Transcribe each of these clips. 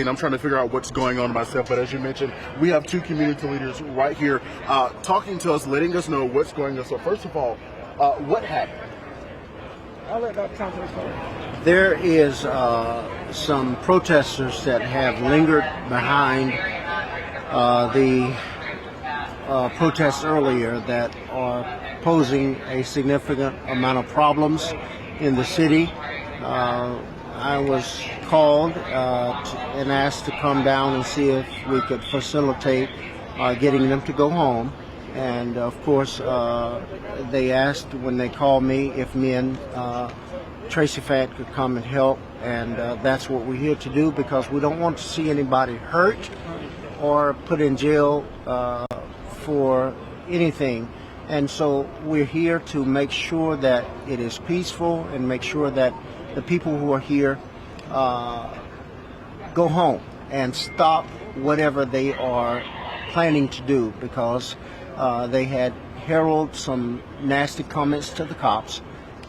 I'm trying to figure out what's going on myself, but as you mentioned, we have two community leaders right here talking to us, letting us know what's going on. So first of all, what happened? I'll let Dr. Thompson start. There is some protesters that have lingered behind the protests earlier that are posing a significant amount of problems in the city. I was called and asked to come down and see if we could facilitate getting them to go home. And of course, they asked when they called me if me and Traci Fant could come and help. And that's what we're here to do, because we don't want to see anybody hurt or put in jail for anything. And so we're here to make sure that it is peaceful and make sure that the people who are here go home and stop whatever they are planning to do, because they had heralded some nasty comments to the cops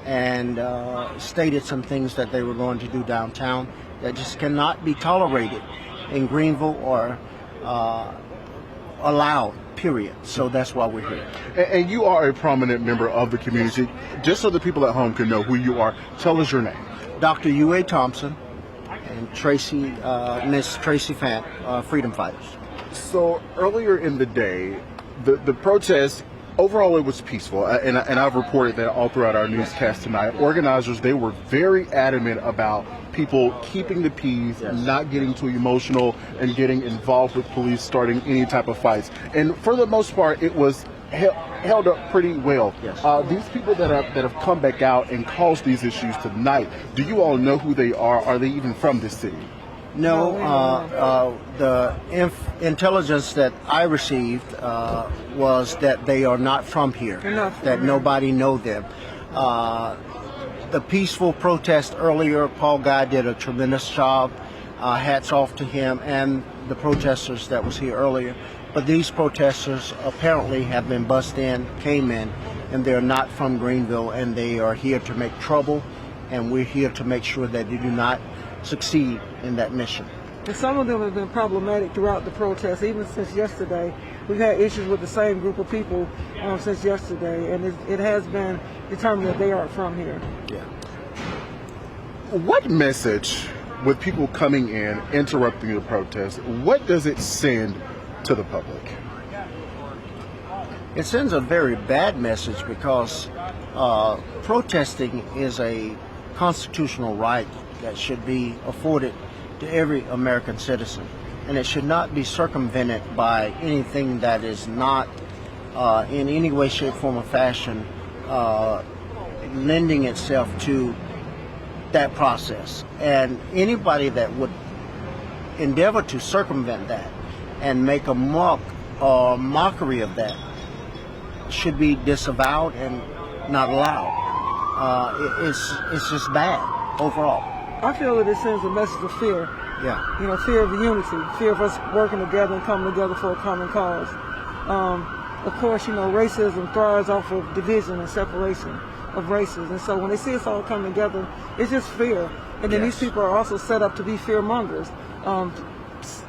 and stated some things that they were going to do downtown that just cannot be tolerated in Greenville or allowed, period. So that's why we're here. And you are a prominent member of the community. Just so the people at home can know who you are, tell us your name. Dr. U.A. Thompson and Miss Traci Fant, freedom fighters. So earlier in the day, the protest, overall it was peaceful, and I've reported that all throughout our newscast tonight. Organizers, they were very adamant about people keeping the peace, yes, not getting too emotional and getting involved with police starting any type of fights. And for the most part, it was held up pretty well. Yes. These people that have come back out and caused these issues tonight, do you all know who they are? Are they even from this city? No, the intelligence that I received was that they are not from here, that nobody know them. The peaceful protest earlier, Paul Guy did a tremendous job. Hats off to him and the protesters that was here earlier. But these protesters apparently have been came in, and they're not from Greenville, and they are here to make trouble, and we're here to make sure that they do not succeed in that mission. And some of them have been problematic throughout the protest, even since yesterday. We've had issues with the same group of people since yesterday, and it has been determined that they aren't from here. Yeah. What message, with people coming in, interrupting the protest, what does it send to the public? It sends a very bad message, because protesting is a constitutional right that should be afforded to every American citizen, and it should not be circumvented by anything that is not in any way, shape, form, or fashion lending itself to that process. And anybody that would endeavor to circumvent that and make a mockery of that should be disavowed and not allowed. It's just bad overall. I feel that it sends a message of fear. Yeah. You know, fear of unity, fear of us working together and coming together for a common cause. Of course, you know, racism thrives off of division and separation of races. And so when they see us all come together, it's just fear. And then Yes. these people are also set up to be fear mongers.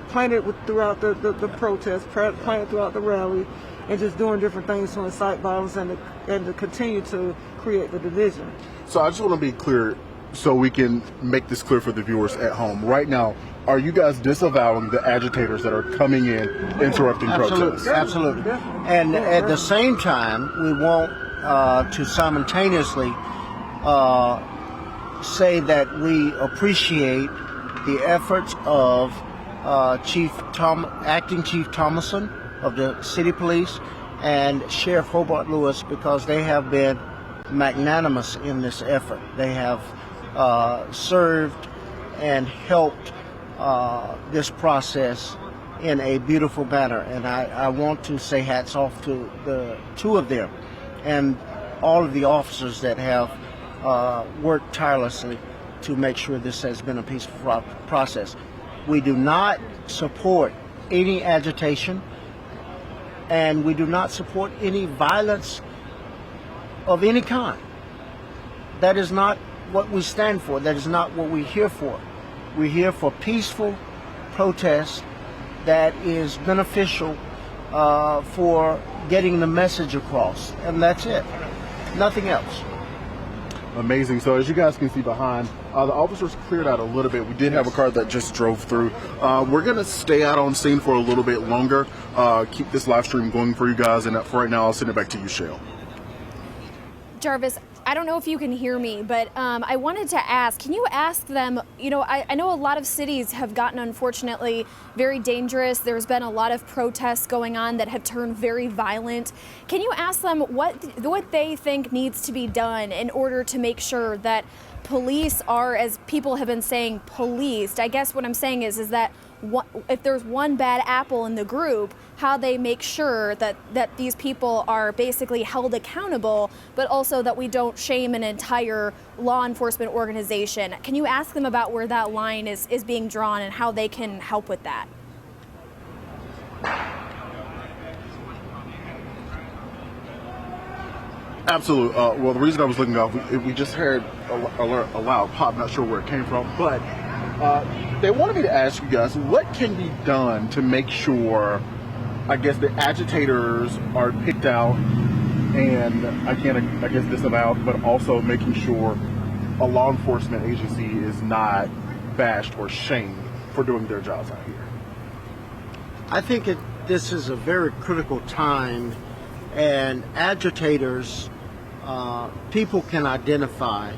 Planted throughout the protest, planted throughout the rally, and just doing different things to incite violence and to continue to create the division. So I just want to be clear, so we can make this clear for the viewers at home. Right now, are you guys disavowing the agitators that are coming in, interrupting protests? Absolutely. And at the same time, we want to simultaneously say that we appreciate the efforts of Acting Chief Thompson of the City Police and Sheriff Hobart Lewis, because they have been magnanimous in this effort. They have served and helped this process in a beautiful manner, and I want to say hats off to the two of them and all of the officers that have worked tirelessly to make sure this has been a peaceful process. We do not support any agitation, and we do not support any violence of any kind. That is not what we stand for. That is not what we're here for. We're here for peaceful protest that is beneficial for getting the message across, and that's it. Nothing else. Amazing. So as you guys can see behind, the officers cleared out a little bit. We did have a car that just drove through. We're going to stay out on scene for a little bit longer, keep this live stream going for you guys, and for right now, I'll send it back to you, Shale. Jarvis, I don't know if you can hear me, but I wanted to ask, can you ask them, you know, I know a lot of cities have gotten, unfortunately, very dangerous. There's been a lot of protests going on that have turned very violent. Can you ask them what they think needs to be done in order to make sure that police are, as people have been saying, policed? I guess what I'm saying is that if there's one bad apple in the group, how they make sure that these people are basically held accountable, but also that we don't shame an entire law enforcement organization. Can you ask them about where that line is being drawn and how they can help with that? Absolutely. Well, the reason I was looking off, we just heard a loud pop, not sure where it came from, but they wanted me to ask you guys, what can be done to make sure, I guess, the agitators are picked out and, I guess, disavowed, but also making sure a law enforcement agency is not bashed or shamed for doing their jobs out here? I think this is a very critical time, and agitators, people can identify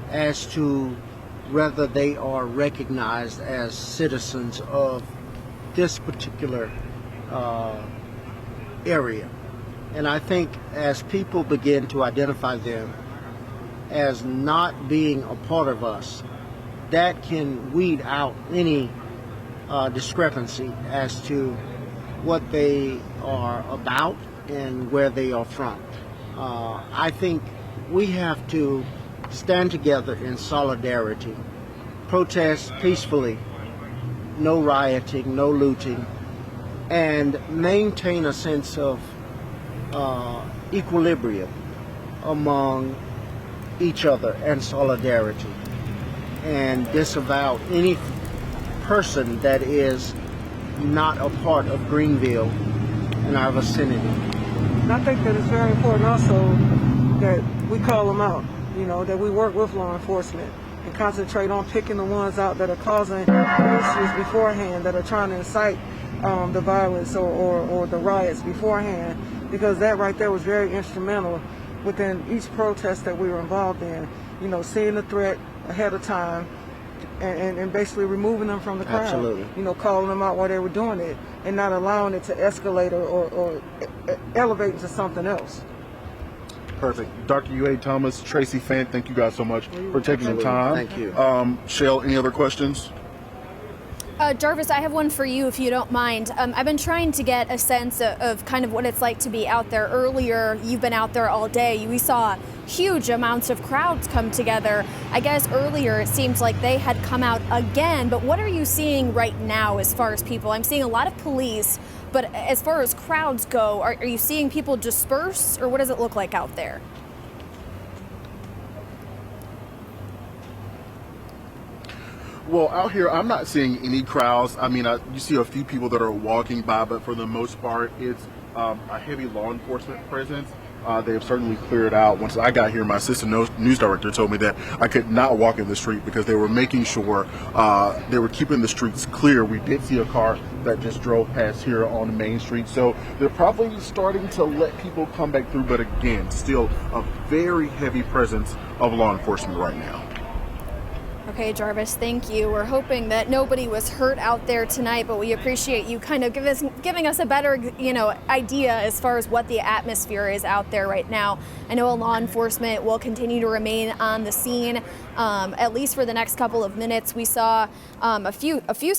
as to whether they are recognized as citizens of this particular area. And I think as people begin to identify them as not being a part of us, that can weed out any discrepancy as to what they are about and where they are from. I think we have to stand together in solidarity, protest peacefully, no rioting, no looting, and maintain a sense of equilibrium among each other and solidarity, and disavow any person that is not a part of Greenville and our vicinity. And I think that it's very important also that we call them out, you know, that we work with law enforcement and concentrate on picking the ones out that are causing issues beforehand, that are trying to incite the violence or the riots beforehand, because that right there was very instrumental within each protest that we were involved in, you know, seeing the threat ahead of time and basically removing them from the crowd. Absolutely. You know, calling them out while they were doing it and not allowing it to escalate or elevate into something else. Perfect. Dr. UA Thomas, Traci Fant, thank you guys so much for taking the time. Thank you. Shale, any other questions? Jarvis, I have one for you, if you don't mind. I've been trying to get a sense of kind of what it's like to be out there. Earlier, you've been out there all day. We saw huge amounts of crowds come together. I guess earlier it seems like they had come out again, but what are you seeing right now as far as people? I'm seeing a lot of police, but as far as crowds go, are you seeing people disperse, or what does it look like out there? Well, out here, I'm not seeing any crowds. I mean, you see a few people that are walking by, but for the most part, it's a heavy law enforcement presence. They have certainly cleared out. Once I got here, my assistant news director told me that I could not walk in the street because they were making sure they were keeping the streets clear. We did see a car that just drove past here on Main Street, so they're probably starting to let people come back through, but again, still a very heavy presence of law enforcement right now. Okay, Jarvis, thank you. We're hoping that nobody was hurt out there tonight, but we appreciate you kind of giving us a better, idea as far as what the atmosphere is out there right now. I know law enforcement will continue to remain on the scene, at least for the next couple of minutes. We saw a few